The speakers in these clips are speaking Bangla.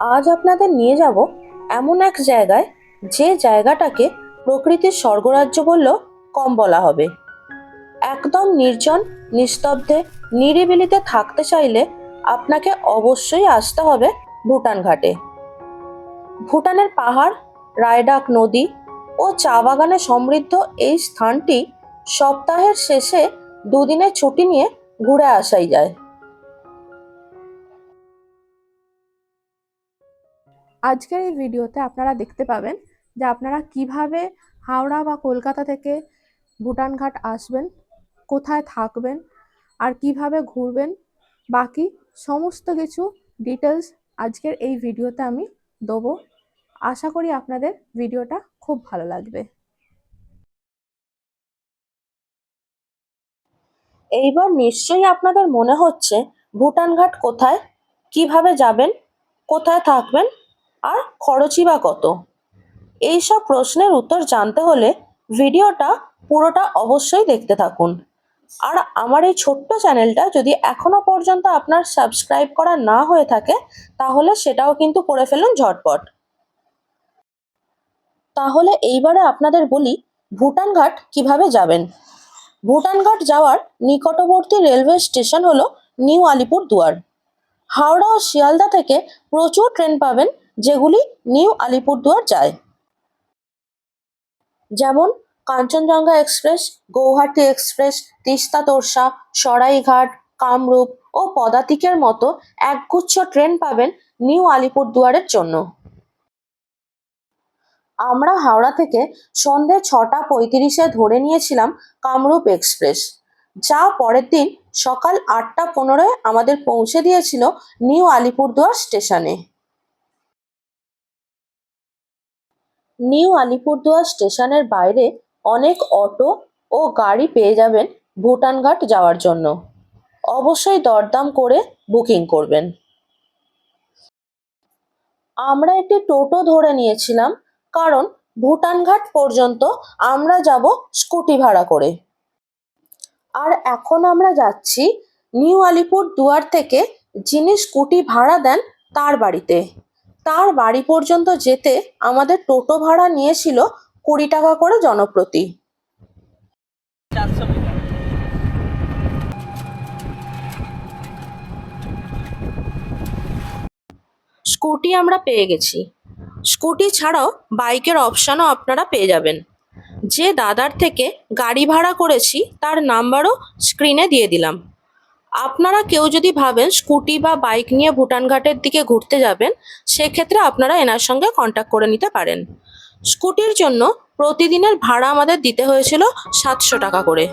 আজ আপনাদের নিয়ে যাব এমন এক জায়গায়, যে জায়গাটাকে প্রকৃতির স্বর্গরাজ্য বললেও কম বলা হবে। একদম নির্জন, নিস্তব্ধে, নিরিবিলিতে থাকতে চাইলে আপনাকে অবশ্যই আসতে হবে ভুটান ঘাটে। ভুটানের পাহাড়, রায়ডাক নদী ও চা বাগানে সমৃদ্ধ এই স্থানটি সপ্তাহের শেষে দুদিনের ছুটি নিয়ে ঘুরে আসাই যায়। আজকের এই ভিডিওতে আপনারা দেখতে পাবেন যে আপনারা কিভাবে হাওড়া বা কলকাতা থেকে ভুটান ঘাট আসবেন, কোথায় থাকবেন আর কিভাবে ঘুরবেন, বাকি সমস্ত কিছু ডিটেলস আজকের এই ভিডিওতে আমি দেবো। আশা করি আপনাদের ভিডিওটা খুব ভালো লাগবে। এইবার নিশ্চয়ই আপনাদের মনে হচ্ছে ভুটান ঘাট কোথায়, কিভাবে যাবেন, কোথায় থাকবেন আর খরচই বা কত। এইসব প্রশ্নের উত্তর জানতে হলে ভিডিওটা পুরোটা অবশ্যই দেখতে থাকুন। আর আমার এই ছোট্ট চ্যানেলটা যদি এখনো পর্যন্ত আপনার সাবস্ক্রাইব করা না হয়ে থাকে, তাহলে সেটাও কিন্তু করে ফেলুন ঝটপট। তাহলে এইবারে আপনাদের বলি ভুটান ঘাট কিভাবে যাবেন। ভুটান ঘাট যাওয়ার নিকটবর্তী রেলওয়ে স্টেশন হলো নিউ আলিপুরদুয়ার। হাওড়া ও শিয়ালদা থেকে প্রচুর ট্রেন পাবেন, যেগুলি নিউ আলিপুরদুয়ার যায়। যেমন কাঞ্চনজঙ্ঘা এক্সপ্রেস, গৌহাটি এক্সপ্রেস, তিস্তা তোরসা, সরাইঘাট, কামরূপ ও পদাতিকের মতো একগুচ্ছ ট্রেন পাবেন নিউ আলিপুরদুয়ারের জন্য। আমরা হাওড়া থেকে সন্ধে 6:35 ধরে নিয়েছিলাম কামরূপ এক্সপ্রেস, যা পরের দিন সকাল 8:15 আমাদের পৌঁছে দিয়েছিল নিউ আলিপুরদুয়ার স্টেশনে। নিউ আলিপুরদুয়ার স্টেশনের বাইরে অনেক অটো ও গাড়ি পেয়ে যাবেন ভুটান ঘাট যাওয়ার জন্য। অবশ্যই দরদাম করে বুকিং করবেন। আমরা একটি টোটো ধরে নিয়েছিলাম, কারণ ভুটান ঘাট পর্যন্ত আমরা যাব স্কুটি ভাড়া করে। আর এখন আমরা যাচ্ছি নিউ আলিপুর দুয়ার থেকে যিনি স্কুটি ভাড়া দেন তার বাড়িতে। তার বাড়ি পর্যন্ত যেতে আমাদের টোটো ভাড়া নিয়েছিল 20 টাকা করে জনপ্রতি। স্কুটি আমরা পেয়ে গেছি। স্কুটি ছাড়াও বাইকের অপশানও আপনারা পেয়ে যাবেন। যে দাদার থেকে গাড়ি ভাড়া করেছি তার নাম্বারও স্ক্রিনে দিয়ে দিলাম। আপনারা কেউ যদি ভাবেন স্কুটি বা বাইক নিয়ে ভুটান ঘাটের দিকে ঘুরতে যাবেন, সেক্ষেত্রে আপনারা এনার সঙ্গে কন্ট্যাক্ট করে নিতে পারেন। স্কুটির জন্য প্রতিদিনের ভাড়া আমাদের দিতে হয়েছিল 700 টাকা করে।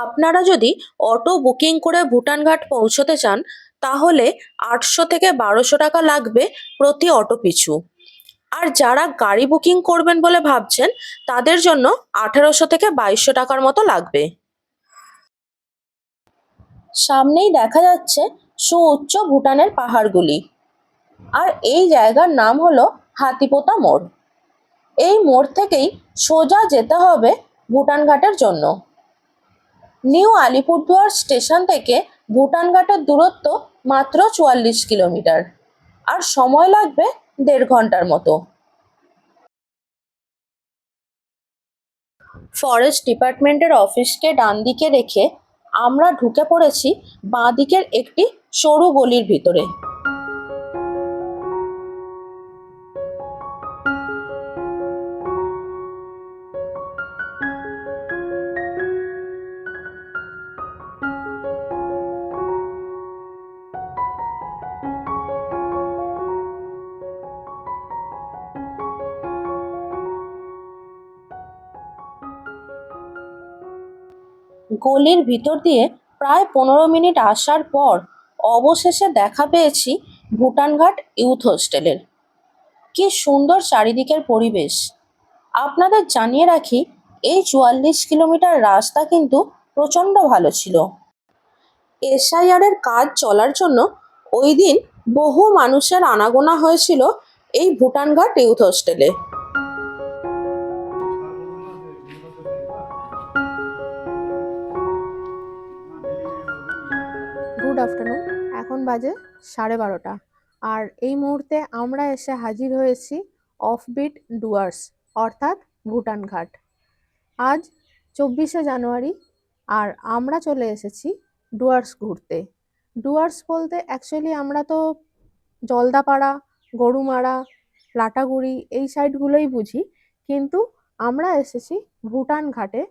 আপনারা যদি অটো বুকিং করে ভুটান ঘাট পৌঁছতে চান, তাহলে 800 থেকে 1200 টাকা লাগবে প্রতি অটো পিছু। আর যারা গাড়ি বুকিং করবেন বলে ভাবছেন, তাদের জন্য 1800 থেকে 2200 টাকার মতো লাগবে। সামনেই দেখা যাচ্ছে সুউচ্চ ভুটানের পাহাড়গুলি। আর এই জায়গার নাম হলো হাতিপোতা মোড়। এই মোড় থেকেই সোজা যেতে হবে ভুটান ঘাটের জন্য। নিউ আলিপুরদুয়ার স্টেশন থেকে ভুটান ঘাটের দূরত্ব মাত্র 44 কিলোমিটার, আর সময় লাগবে 1.5 ঘন্টার মতো। ফরেস্ট ডিপার্টমেন্টের অফিসকে ডান দিকে রেখে আমরা ঢুকে পড়েছি বাঁ দিকের একটি সরু গলির ভিতরে। গলির ভিতর দিয়ে প্রায় 15 মিনিট আসার পর অবশেষে দেখা পেয়েছি ভুটান ঘাট ইউথ হোস্টেলের। কি সুন্দর চারিদিকের পরিবেশ! আপনাদের জানিয়ে রাখি, এই 44 কিলোমিটার রাস্তা কিন্তু প্রচণ্ড ভালো ছিল। এসআইআর এর কাজ চলার জন্য ওই দিন বহু মানুষের আনাগোনা হয়েছিল এই ভুটানঘাট ইউথ হোস্টেলে। Good afternoon. এখন বাজে 12:30, আর এই মুহূর্তে আমরা এসে হাজির হয়েছি অফবিট ডুয়ার্স অর্থাৎ ভুটান ঘাট। আজ 24শে জানুয়ারি, আর আমরা চলে এসেছি ডুয়ার্স ঘুরতে। ডুয়ার্স বলতে অ্যাকচুয়ালি আমরা তো জলদাপাড়া, গরুমারা, লাটাগুড়ি এই সাইডগুলোই বুঝি, কিন্তু আমরা এসেছি ভুটান ঘাটে।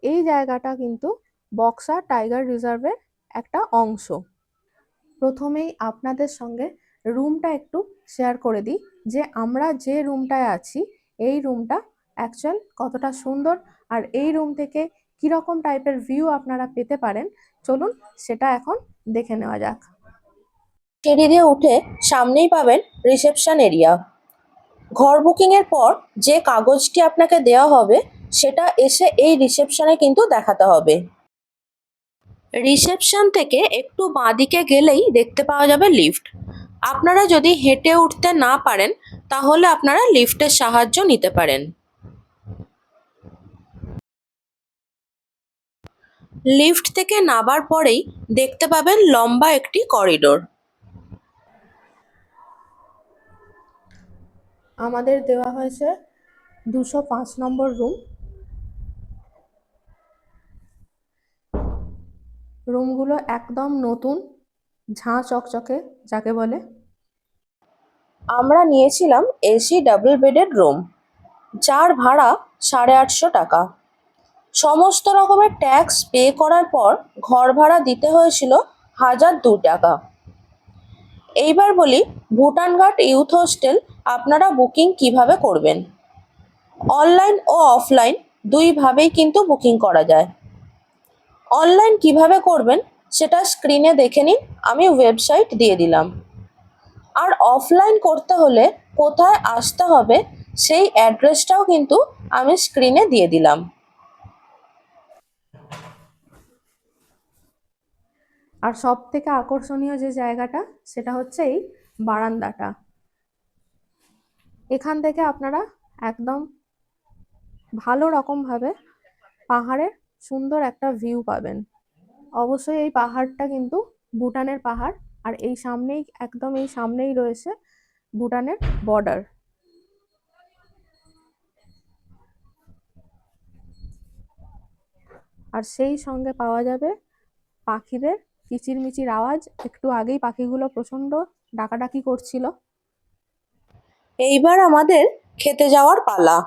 এই জায়গাটা কিন্তু বক্সা টাইগার রিজার্ভের একটা অংশ। প্রথমেই আপনাদের সঙ্গে রুমটা একটু শেয়ার করে দিই, যে আমরা যে রুমটায় আছি এই রুমটা অ্যাকচুয়াল কতটা সুন্দর, আর এই রুম থেকে কীরকম টাইপের ভিউ আপনারা পেতে পারেন। চলুন সেটা এখন দেখে নেওয়া যাক। সিঁড়ি দিয়ে উঠে সামনেই পাবেন রিসেপশন এরিয়া। ঘর বুকিংয়ের পর যে কাগজটি আপনাকে দেওয়া হবে সেটা এসে এই রিসেপশনে কিন্তু দেখাতে হবে। রিসেপশন থেকে একটু বাঁদিকে গেলেই দেখতে পাওয়া যাবে লিফট। আপনারা যদি হেঁটে উঠতে না পারেন তাহলে আপনারা লিফটের সাহায্য নিতে পারেন। লিফট থেকে নামার পরেই দেখতে পাবেন লম্বা একটি করিডোর। আমাদের দেওয়া হয়েছে 205 নম্বর রুম। রুমগুলো একদম নতুন, ঝাঁ চকচকে যাকে বলে। আমরা নিয়েছিলাম এসি ডাবল বেডের রুম, যার ভাড়া 850 টাকা। সমস্ত রকমের ট্যাক্স পে করার পর ঘর ভাড়া দিতে হয়েছিল 1002 টাকা। এইবার বলি ভুটানঘাট ইউথ হোস্টেল আপনারা বুকিং কিভাবে করবেন। অনলাইন ও অফলাইন দুইভাবেই কিন্তু বুকিং করা যায়। অনলাইন কিভাবে করবেন সেটা স্ক্রিনে দেখে নিন, আমি ওয়েবসাইট দিয়ে দিলাম। আর অফলাইন করতে হলে কোথায় আসতে হবে সেই অ্যাড্রেসটাও কিন্তু আমি স্ক্রিনে দিয়ে দিলাম। আর সব থেকে আকর্ষণীয় যে জায়গাটা সেটা হচ্ছে এই বারান্দাটা। এখান থেকে আপনারা একদম ভালো রকমভাবে পাহাড়ের সুন্দর একটা ভিউ পাবেন। অবশ্যই এই পাহাড়টা কিন্তু ভুটানের পাহাড়, আর এই সামনেই একদম এই সামনেই রয়েছে ভুটানের বর্ডার। আর সেই সঙ্গে পাওয়া যাবে পাখিদের কিচিরমিচির আওয়াজ। একটু আগেই পাখিগুলো প্রচণ্ড ডাকাডাকি করছিল। এইবার আমাদের খেতে যাওয়ার পালা।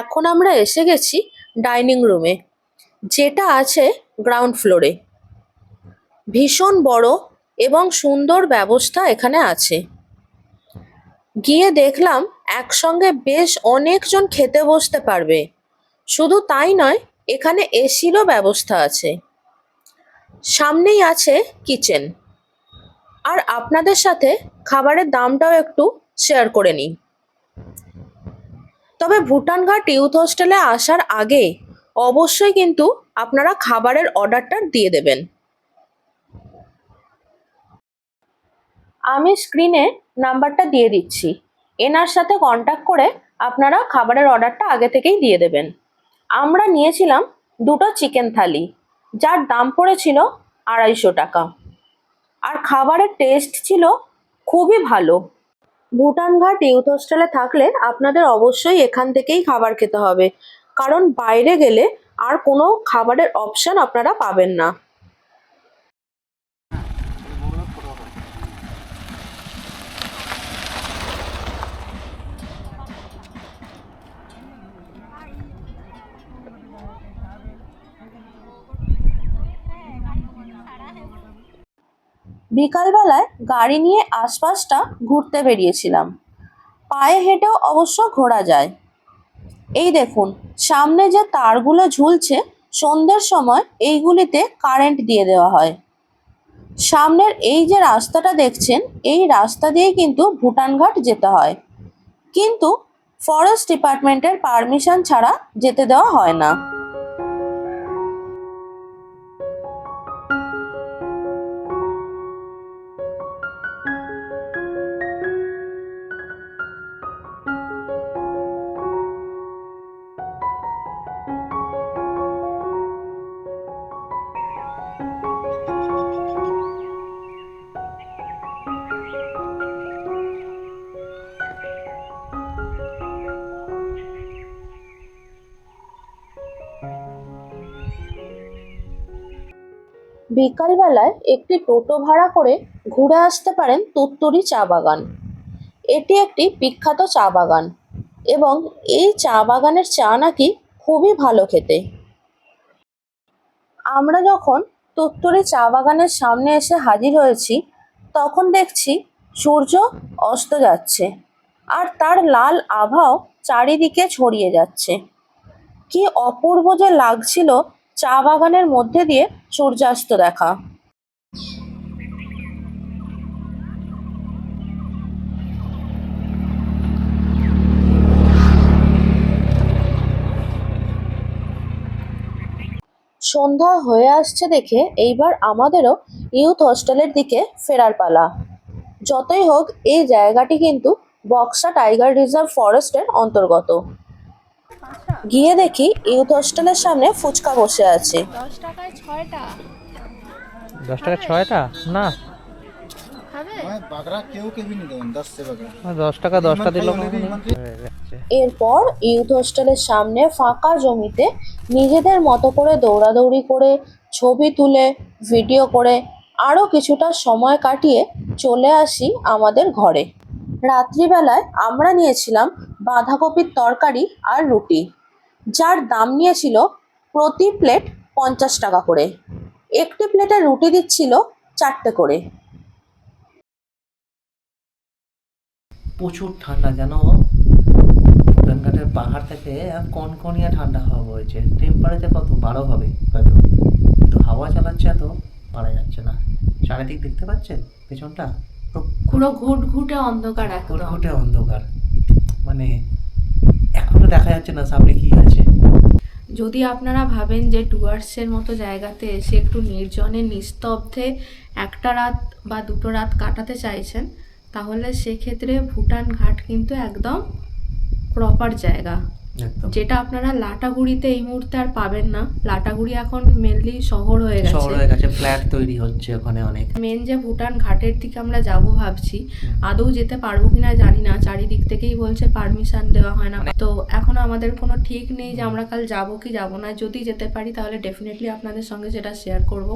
এখন আমরা এসে গেছি ডাইনিং রুমে, যেটা আছে গ্রাউন্ড ফ্লোরে। ভীষণ বড় এবং সুন্দর ব্যবস্থা এখানে আছে। গিয়ে দেখলাম একসঙ্গে বেশ অনেকজন খেতে বসতে পারবে। শুধু তাই নয়, এখানে এসিরও ব্যবস্থা আছে। সামনেই আছে কিচেন। আর আপনাদের সাথে খাবারের দামটাও একটু শেয়ার করে নিই। তবে ভুটানঘাট ইউথ হোস্টেলে আসার আগে অবশ্যই কিন্তু আপনারা খাবারের অর্ডারটা দিয়ে দেবেন। আমি স্ক্রিনে নাম্বারটা দিয়ে দিচ্ছি, এনার সাথে কন্ট্যাক্ট করে আপনারা খাবারের অর্ডারটা আগে থেকেই দিয়ে দেবেন। আমরা নিয়েছিলাম 2টো চিকেন থালি, যার দাম পড়েছিল 250 টাকা। আর খাবারের টেস্ট ছিল খুবই ভালো। ভুটানঘাট ইউথ হোস্টেলে থাকলে আপনাদের অবশ্যই এখান থেকেই খাবার খেতে হবে, কারণ বাইরে গেলে আর কোনো খাবারের অপশন আপনারা পাবেন না। বিকালবেলায় গাড়ি নিয়ে আশপাশটা ঘুরতে বেরিয়েছিলাম। পায়ে হেঁটেও অবশ্য ঘোরা যায়। এই দেখুন সামনে যে তারগুলো ঝুলছে, সন্ধ্যের সময় এইগুলিতে কারেন্ট দিয়ে দেওয়া হয়। সামনের এই যে রাস্তাটা দেখছেন, এই রাস্তা দিয়ে কিন্তু ভুটানঘাট যেতে হয়। কিন্তু ফরেস্ট ডিপার্টমেন্টের পারমিশন ছাড়া যেতে দেওয়া হয় না। বিকালবেলায় একটি টোটো ভাড়া করে ঘুরে আসতে পারেন তুত্তুরি চা বাগান। এটি একটি বিখ্যাত চা বাগান এবং এই চা বাগানের চা নাকি খুবই ভালো খেতে। আমরা যখন তুত্তুরি চা বাগানের সামনে এসে হাজির হয়েছি তখন দেখছি সূর্য অস্ত যাচ্ছে আর তার লাল আভাও চারিদিকে ছড়িয়ে যাচ্ছে। কি অপূর্ব যে লাগছিল চা বাগানের মধ্যে দিয়ে সূর্যাস্ত দেখা। সন্ধ্যা হয়ে আসছে দেখে এইবার আমাদেরও ইউথ হোস্টেলের দিকে ফেরার পালা। যতই হোক এই জায়গাটি কিন্তু বক্সা টাইগার রিজার্ভ ফরেস্টের অন্তর্গত। গিয়ে দেখি ইউথ হোস্টেলের সামনে ফুচকা বসে আছে। 10 টাকায় 6টা 10 টাকা 6টা না, খাবে? बागरा केहू के भी नहीं देवन 10 से बगैर 10 টাকা 10টা দিল। এরপর ইউথ হোস্টেলের সামনে ফাঁকা জমিতে নিজেদের মতো করে দৌড়াদৌড়ি করে, ছবি তুলে, ভিডিও করে আরও কিছুটা সময় কাটিয়ে চলে আসি আমাদের ঘরে। রাত্রিবেলায় আমরা নিয়েছিলাম বাঁধাকপির তরকারি আর রুটি, যার দাম নিয়েছিল প্রতি প্লেট 50 টাকা করে। একটি প্লেটে রুটি দিচ্ছিল 4টে করে। প্রচুর ঠান্ডা জানো, ভুটানঘাটের পাহাড় থেকে কনকনিয়া ঠান্ডা হাওয়া বইছে। টেম্পারেচার কত 12 হবে হয়তো, কিন্তু হাওয়া চালাচ্ছে এত পারা যাচ্ছে না। চারিদিক দেখতে পাচ্ছেন পেছনটা পুরো ঘুটঘুটে অন্ধকার, একদম ঘুটঘুটে অন্ধকার, মানে এখনো দেখা যাচ্ছে না সামনে কি আছে। যদি আপনারা ভাবেন যে ডুয়ার্সের মতো জায়গাতে এসে একটু নির্জনে নিস্তব্ধে একটা রাত বা দুটো রাত কাটাতে চাইছেন, তাহলে সেক্ষেত্রে ভুটান ঘাট কিন্তু একদম প্রপার জায়গা, একদম যেটা আপনারা লাটাগুড়িতে এই মুহূর্তে আর পাবেন না। লাটাগুড়ি এখন মেনলি শহর হয়ে শহর গেছে। হয়ে গেছে, ফ্ল্যাট তৈরি হচ্ছে ওখানে অনেক। মেন যে ভুটান ঘাটের দিকে আমরা যাব ভাবছি, আদৌ যেতে পারবো কিনা জানি না। চারিদিক থেকেই বলছে পারমিশন দেওয়া হয় না, তো এখনো আমাদের কোনো ঠিক নেই যে আমরা কাল যাব কি যাব না। যদি যেতে পারি তাহলে ডেফিনেটলি আপনাদের সঙ্গে সেটা শেয়ার করব,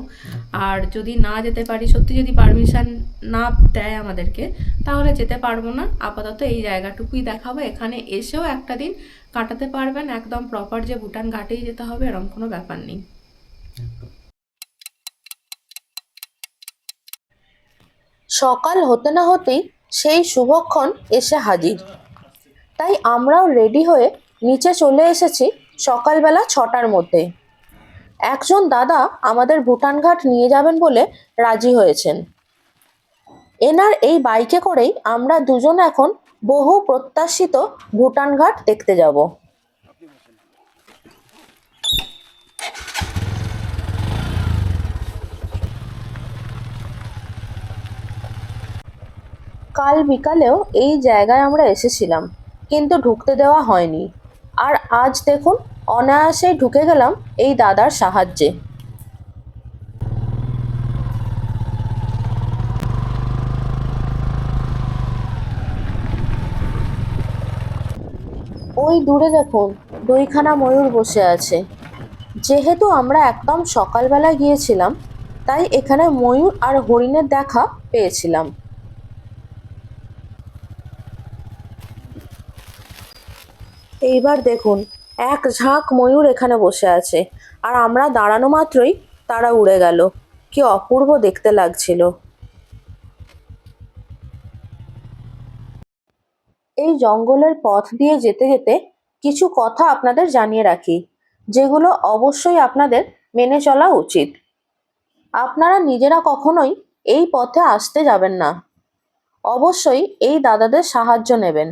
আর যদি না যেতে পারি, সত্যি যদি পারমিশন না দেয় আমাদেরকে, তাহলে যেতে পারবো না। আপাতত এই জায়গাটুকুই দেখাবো, এখানে এসেও একটা দিন কাটাতে পারবেন। একদম প্রপার যে ভুটান ঘাটেই যেতে হবে এরকম কোনো ব্যাপার নেই। সকাল হতে না হতেই সেই শুভক্ষণ এসে হাজির। তাই আমরাও রেডি হয়ে নিচে চলে এসেছি সকালবেলা 6টার মধ্যে। একজন দাদা আমাদের ভুটান ঘাট নিয়ে যাবেন বলে রাজি হয়েছেন। এনার এই বাইকে করেই আমরা দুজন এখন বহু প্রত্যাশিত ভুটান ঘাট দেখতে যাব। কাল বিকালেও এই জায়গায় আমরা এসেছিলাম, কিন্তু ঢুকতে দেওয়া হয়নি। আর আজ দেখুন অনায়াসেই ঢুকে গেলাম এই দাদার সাহায্যে। ওই দূরে দেখুন 2খানা ময়ূর বসে আছে। যেহেতু আমরা একদম সকালবেলা গিয়েছিলাম, তাই এখানে ময়ূর আর হরিণের দেখা পেয়েছিলাম। এইবার দেখুন এক ঝাঁক ময়ূর এখানে বসে আছে, আর আমরা দাঁড়ানো মাত্রই তারা উড়ে গেল। কি অপূর্ব দেখতে লাগছিল। এই জঙ্গলের পথ দিয়ে যেতে যেতে কিছু কথা আপনাদের জানিয়ে রাখি, যেগুলো অবশ্যই আপনাদের মেনে চলা উচিত। আপনারা নিজেরা কখনোই এই পথে আসতে যাবেন না, অবশ্যই এই দাদাদের সাহায্য নেবেন।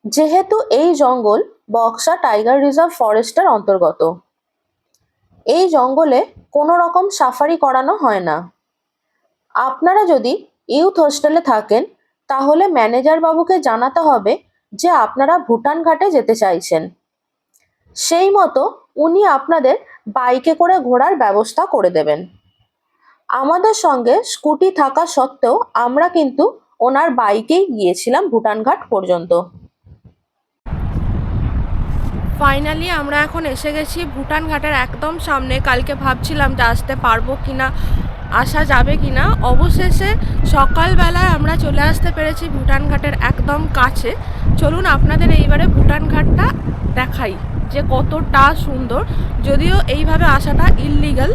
যেহেতু এই জঙ্গল বক্সা টাইগার রিজার্ভ ফরেস্টের অন্তর্গত, এই জঙ্গলে কোনো রকম সাফারি করানো হয় না। আপনারা যদি ইউথ হোস্টেলে থাকেন তাহলে ম্যানেজার বাবুকে জানাতে হবে যে আপনারা ভুটান ঘাটে যেতে চাইছেন। সেই মতো উনি আপনাদের বাইকে করে ঘোরার ব্যবস্থা করে দেবেন। আমাদের সঙ্গে স্কুটি থাকা সত্ত্বেও আমরা কিন্তু ওনার বাইকেই গিয়েছিলাম ভুটান ঘাট পর্যন্ত। ফাইনালি আমরা এখন এসে গেছি ভুটান ঘাটের একদম সামনে। কালকে ভাবছিলাম যে আসতে পারবো কিনা, আসা যাবে কিনা, অবশেষে সকালবেলায় আমরা চলে আসতে পেরেছি ভুটান ঘাটের একদম কাছে। চলুন আপনাদের এইবারে ভুটান ঘাটটা দেখাই যে কতটা সুন্দর। যদিও এইভাবে আসাটা ইললিগাল,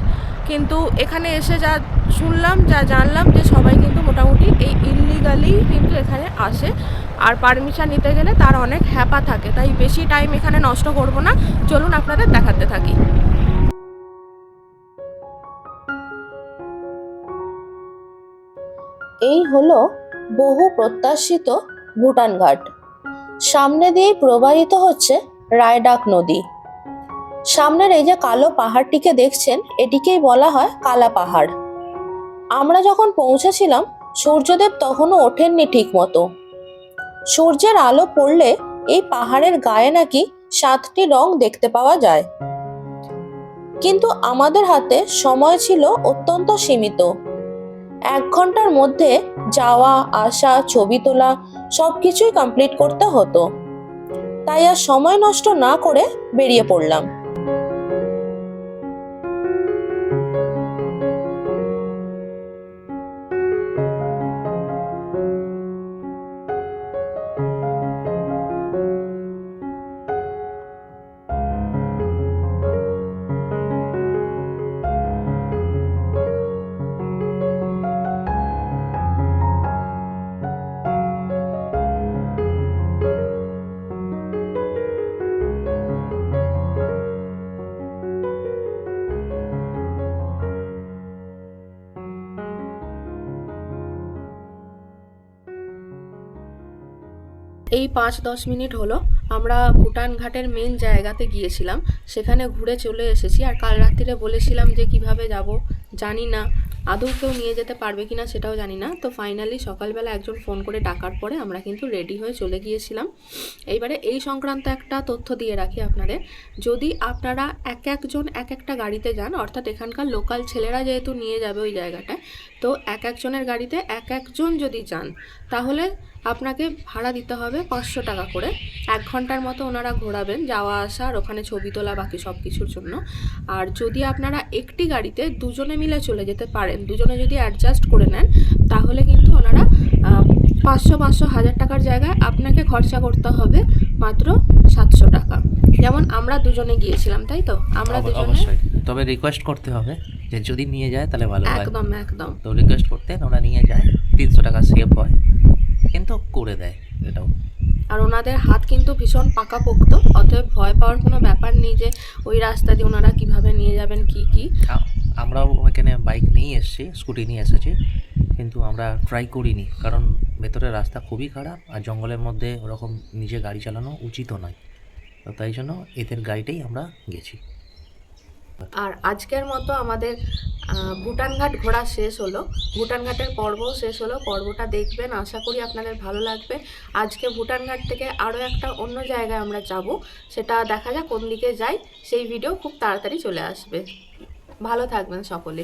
কিন্তু এখানে এসে যা শুনলাম, যা জানলাম যে সবাই কিন্তু মোটামুটি এই ইললিগালি কিন্তু এখানে আসে, আর পারমিশন নিতে গেলে তার অনেক হ্যাপা থাকে। তাই বেশি টাইম এখানে নষ্ট করব না, চলুন আপনাদের দেখাতে থাকি। এই হলো বহু প্রত্যাশিত ভুটান ঘাট। সামনে দিয়েই প্রবাহিত হচ্ছে রায়ডাক নদী। সামনের এই যে কালো পাহাড়টিকে দেখছেন, এটিকেই বলা হয় কালা পাহাড়। আমরা যখন পৌঁছেছিলাম সূর্যদেব তখনও ওঠেননি ঠিক মতো। সূর্যের আলো পড়লে এই পাহাড়ের গায়ে নাকি 7টি রং দেখতে পাওয়া যায়, কিন্তু আমাদের হাতে সময় ছিল অত্যন্ত সীমিত। 1 ঘন্টার মধ্যে যাওয়া আসা, ছবি তোলা সবকিছুই কমপ্লিট করতে হতো। তাই আর সময় নষ্ট না করে বেরিয়ে পড়লাম। এই 5-10 মিনিট হলো আমরা ভুটান ঘাটের মেন জায়গাতে গিয়েছিলাম, সেখানে ঘুরে চলে এসেছি। আর কাল রাত্রিরে বলেছিলাম যে কিভাবে যাব জানি না, আদৌ কেউ নিয়ে যেতে পারবে কিনা সেটাও জানি না। তো ফাইনালি সকালবেলা একজন ফোন করে ডাকার পরে আমরা কিন্তু রেডি হয়ে চলে গিয়েছিলাম। এইবারে এই সংক্রান্ত একটা তথ্য দিয়ে রাখি আপনাদের, যদি আপনারা একজন এক একটা গাড়িতে যান, অর্থাৎ এখানকার লোকাল ছেলেরা যেহেতু নিয়ে যাবে ওই জায়গাটায়, তো একজনের গাড়িতে একজন যদি যান তাহলে আপনাকে ভাড়া দিতে হবে 500 টাকা করে। 1 ঘন্টার মতো ওনারা ঘোরাবেন, যাওয়া আসা আর ওখানে ছবি তোলা বাকি সব কিছুর জন্য। আর যদি আপনারা একটি গাড়িতে দুজনে মিলে চলে যেতে পারেন, দুজনে যদি অ্যাডজাস্ট করে নেন, তাহলে কিন্তু ওনারা 500-1000 টাকার জায়গায় আপনাকে খরচা করতে হবে মাত্র 700 টাকা। যেমন আমরা দুজনে গিয়েছিলাম, তাই তো আমরা দুজনে। অবশ্যই, তবে রিকোয়েস্ট করতে হবে যে যদি নিয়ে যায় তাহলে ভালো হয়। একদম একদম। তো রিকোয়েস্ট করতে ওরা নিয়ে যায়, 300 টাকা সেভ হয়, কিন্তু করে দেয় এটাও। আর ওনাদের হাত কিন্তু ভীষণ পাকাপোক্ত, অতএব ভয় পাওয়ার কোনো ব্যাপার নেই যে ওই রাস্তা দিয়ে ওনারা কিভাবে নিয়ে যাবেন কি। আমরাও এখানে বাইক নিয়ে এসেছি, স্কুটি নিয়ে এসেছি, কিন্তু আমরা ট্রাই করিনি, কারণ ভেতরের রাস্তা খুবই খারাপ আর জঙ্গলের মধ্যে ওরকম নিজে গাড়ি চালানো উচিতও নয়। তো তাই জন্য এদের গাড়িতেই আমরা গেছি। আর আজকের মতো আমাদের ভুটান ঘাট ঘোরা শেষ হলো, ভুটান ঘাটের পর্বও শেষ হলো। পর্বটা দেখবেন, আশা করি আপনাদের ভালো লাগবে। আজকে ভুটান ঘাট থেকে আরও একটা অন্য জায়গায় আমরা যাব, সেটা দেখা যাক কোন দিকে যাই, সেই ভিডিও খুব তাড়াতাড়ি চলে আসবে। ভালো থাকবেন সকলে।